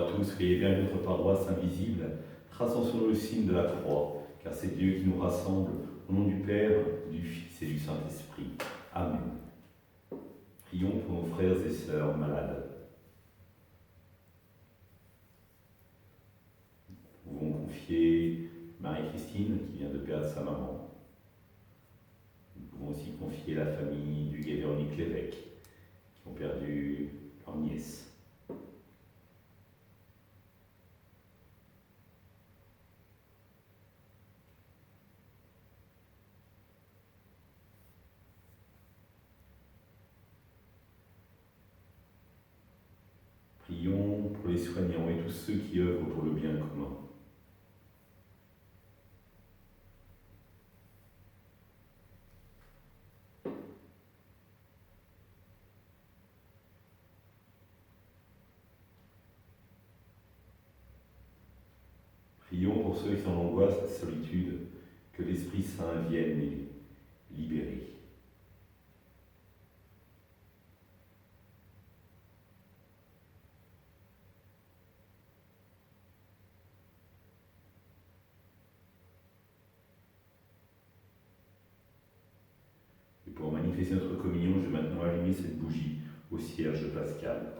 Bonjour à tous, soyez bienvenus à notre paroisse invisible. Traçons sur nous le signe de la croix, car c'est Dieu qui nous rassemble, au nom du Père, du Fils et du Saint-Esprit. Amen. Prions pour nos frères et sœurs malades. Nous pouvons confier Marie-Christine qui vient de perdre sa maman. Nous pouvons aussi confier la famille du et Véronique Lévesque qui ont perdu leur nièce. Prions pour les soignants et tous ceux qui œuvrent pour le bien commun. Prions pour ceux qui sont en angoisse et solitude, que l'Esprit Saint vienne les libérer. Et pour manifester notre communion, je vais maintenant allumer cette bougie au cierge pascal.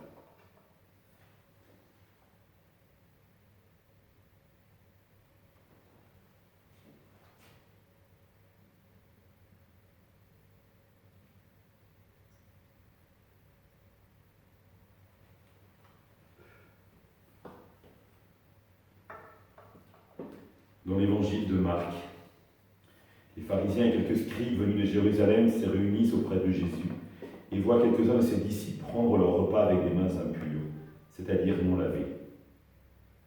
Dans l'évangile de Marc, les pharisiens et quelques scribes venus de Jérusalem se réunissent auprès de Jésus et voient quelques-uns de ses disciples prendre leur repas avec des mains impures, c'est-à-dire non lavées.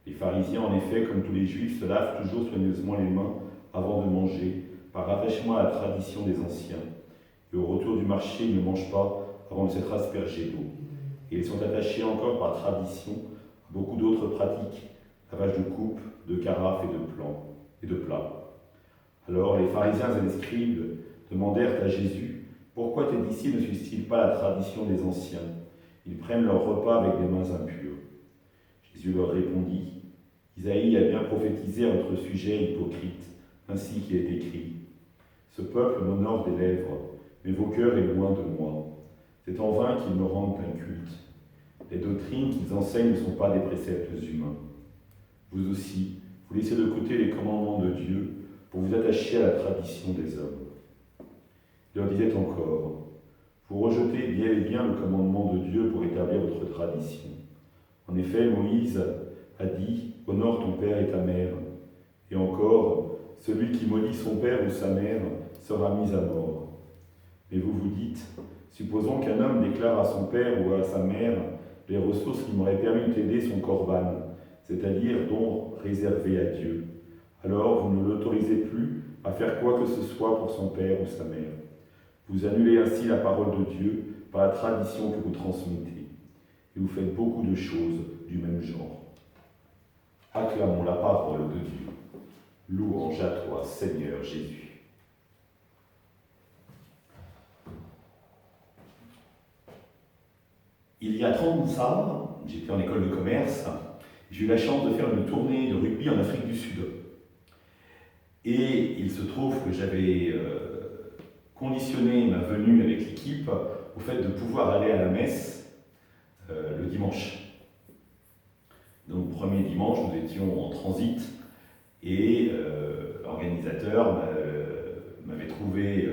Les pharisiens, en effet, comme tous les juifs, se lavent toujours soigneusement les mains avant de manger, par attachement à la tradition des anciens. Et au retour du marché, ils ne mangent pas avant de s'être aspergés d'eau. Et ils sont attachés encore par tradition à beaucoup d'autres pratiques, lavage de coupes, de carafes et de plats. Alors les pharisiens et les scribes demandèrent à Jésus « Pourquoi tes disciples ne suivent-ils pas la tradition des anciens? Ils prennent leur repas avec des mains impures. » Jésus leur répondit « Isaïe a bien prophétisé à votre sujet, hypocrite, ainsi qu'il est écrit. Ce peuple m'honore des lèvres, mais vos cœurs est loin de moi. C'est en vain qu'ils me rendent un culte. Les doctrines qu'ils enseignent ne sont pas des préceptes humains. Vous aussi, vous laissez de côté les commandements de Dieu pour vous attacher à la tradition des hommes. » Il leur disait encore, « Vous rejetez bien et bien le commandement de Dieu pour établir votre tradition. En effet, Moïse a dit, « Honore ton père et ta mère. » Et encore, « Celui qui maudit son père ou sa mère sera mis à mort. » Mais vous vous dites, « Supposons qu'un homme déclare à son père ou à sa mère les ressources qui m'auraient permis d'aider son corban, c'est-à-dire dons réservés à Dieu. Alors vous ne l'autorisez plus à faire quoi que ce soit pour son père ou sa mère. Vous annulez ainsi la parole de Dieu par la tradition que vous transmettez. Et vous faites beaucoup de choses du même genre. Acclamons la parole de Dieu. Louange à toi, Seigneur Jésus. Il y a 30 ans de ça, j'étais en école de commerce. J'ai eu la chance de faire une tournée de rugby en Afrique du Sud. Et il se trouve que j'avais conditionné ma venue avec l'équipe au fait de pouvoir aller à la messe le dimanche. Donc, le premier dimanche, nous étions en transit et l'organisateur m'avait trouvé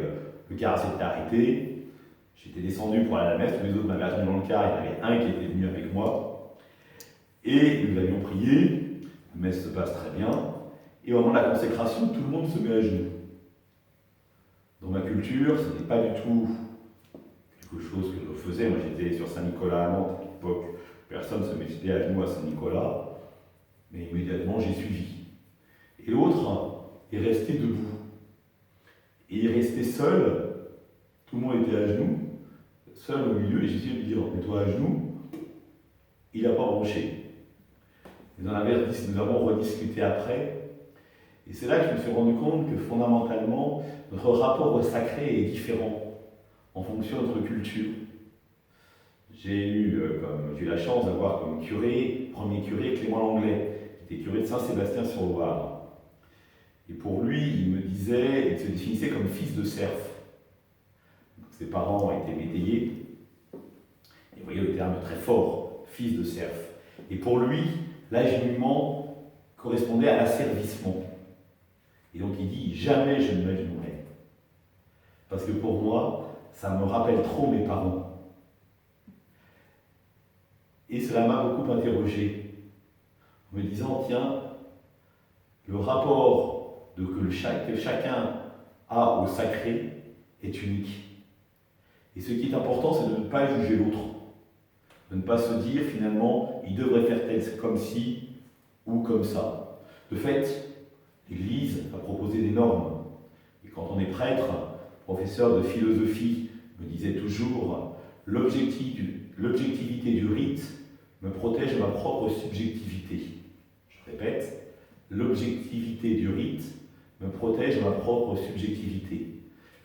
le car s'était arrêté. J'étais descendu pour aller à la messe, tous les autres m'avaient attendu dans le car, il y en avait un qui était venu avec moi. Et nous avions prié, la messe se passe très bien, et au moment de la consécration, tout le monde se met à genoux. Dans ma culture, ce n'est pas du tout quelque chose que je faisais. Moi, j'étais sur Saint-Nicolas à Nantes à l'époque, personne ne se mettait à genoux à Saint-Nicolas, mais immédiatement j'ai suivi. Et l'autre est resté debout. Et il est resté seul, tout le monde était à genoux, seul au milieu, et j'ai essayé de lui dire « mets-toi à genoux ». Il n'a pas bronché. Nous avons rediscuté après, et c'est là que je me suis rendu compte que fondamentalement, notre rapport au sacré est différent en fonction de notre culture. J'ai eu la chance d'avoir comme curé, premier curé, Clément Langlais, qui était curé de Saint-Sébastien-sur-Loire. Et pour lui, il me disait, il se définissait comme fils de serf. Donc, ses parents étaient métayers. Et vous voyez le terme très fort, fils de serf. Et pour lui, l'agenouillement correspondait à l'asservissement. Et donc il dit, jamais je ne m'agenouillerai. Parce que pour moi, ça me rappelle trop mes parents. Et cela m'a beaucoup interrogé, en me disant, tiens, le rapport que chacun a au sacré est unique. Et ce qui est important, c'est de ne pas juger l'autre. De ne pas se dire, finalement, il devrait faire tel comme ci ou comme ça. De fait, l'Église a proposé des normes. Et quand on est prêtre, professeur de philosophie me disait toujours, l'objectivité du rite me protège de ma propre subjectivité. Je répète, l'objectivité du rite me protège de ma propre subjectivité.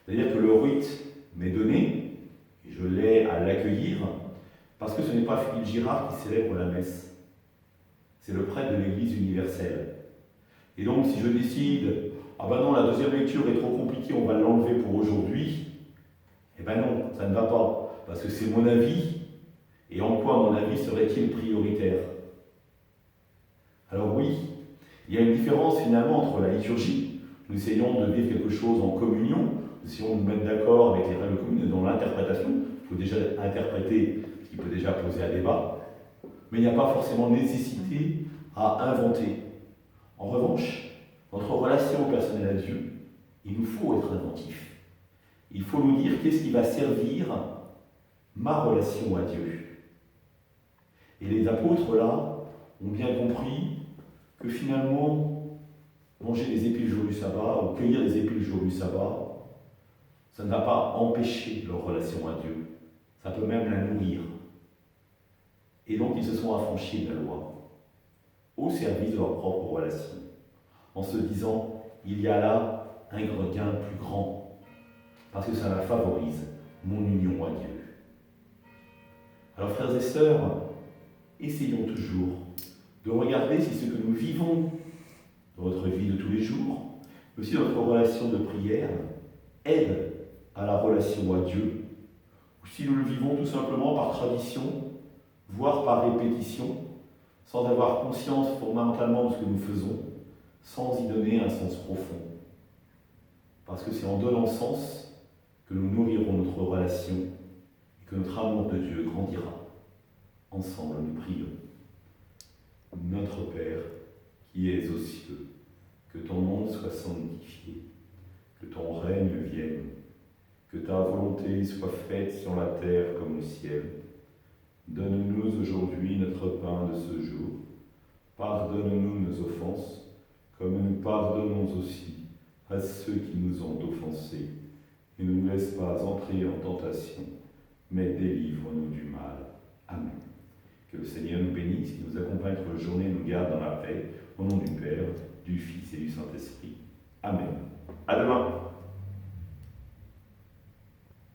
C'est-à-dire que le rite m'est donné, et je l'ai à l'accueillir, parce que ce n'est pas Philippe Girard qui célèbre la messe. C'est le prêtre de l'Église universelle. Et donc, si je décide, ah ben non, la deuxième lecture est trop compliquée, on va l'enlever pour aujourd'hui, eh ben non, ça ne va pas, parce que c'est mon avis, et en quoi mon avis serait-il prioritaire? Alors oui, il y a une différence finalement entre la liturgie, nous essayons de vivre quelque chose en communion, nous essayons de nous mettre d'accord avec les règles communes, dans l'interprétation, il faut déjà interpréter ce qui peut déjà poser à débat, mais il n'y a pas forcément nécessité à inventer. En revanche, notre relation personnelle à Dieu, il nous faut être inventif. Il faut nous dire qu'est-ce qui va servir ma relation à Dieu. Et les apôtres, là, ont bien compris que finalement, manger des épis le jour du sabbat, ou cueillir des épis le jour du sabbat, ça ne va pas empêcher leur relation à Dieu. Ça peut même la nourrir. Et donc, ils se sont affranchis de la loi, au service de leur propre relation, en se disant, il y a là un gain plus grand, parce que ça la favorise, mon union à Dieu. Alors, frères et sœurs, essayons toujours de regarder si ce que nous vivons dans notre vie de tous les jours, mais aussi notre relation de prière, aide à la relation à Dieu, ou si nous le vivons tout simplement par tradition, voire par répétition, sans avoir conscience fondamentalement de ce que nous faisons, sans y donner un sens profond. Parce que c'est en donnant sens que nous nourrirons notre relation et que notre amour de Dieu grandira. Ensemble, nous prions. Notre Père, qui es aux cieux, que ton nom soit sanctifié, que ton règne vienne, que ta volonté soit faite sur la terre comme au ciel. Donne-nous aujourd'hui notre pain de ce jour. Pardonne-nous nos offenses, comme nous pardonnons aussi à ceux qui nous ont offensés. Et ne nous laisse pas entrer en tentation, mais délivre-nous du mal. Amen. Que le Seigneur nous bénisse, qu'il nous accompagne toute la journée et nous garde dans la paix, au nom du Père, du Fils et du Saint-Esprit. Amen. À demain.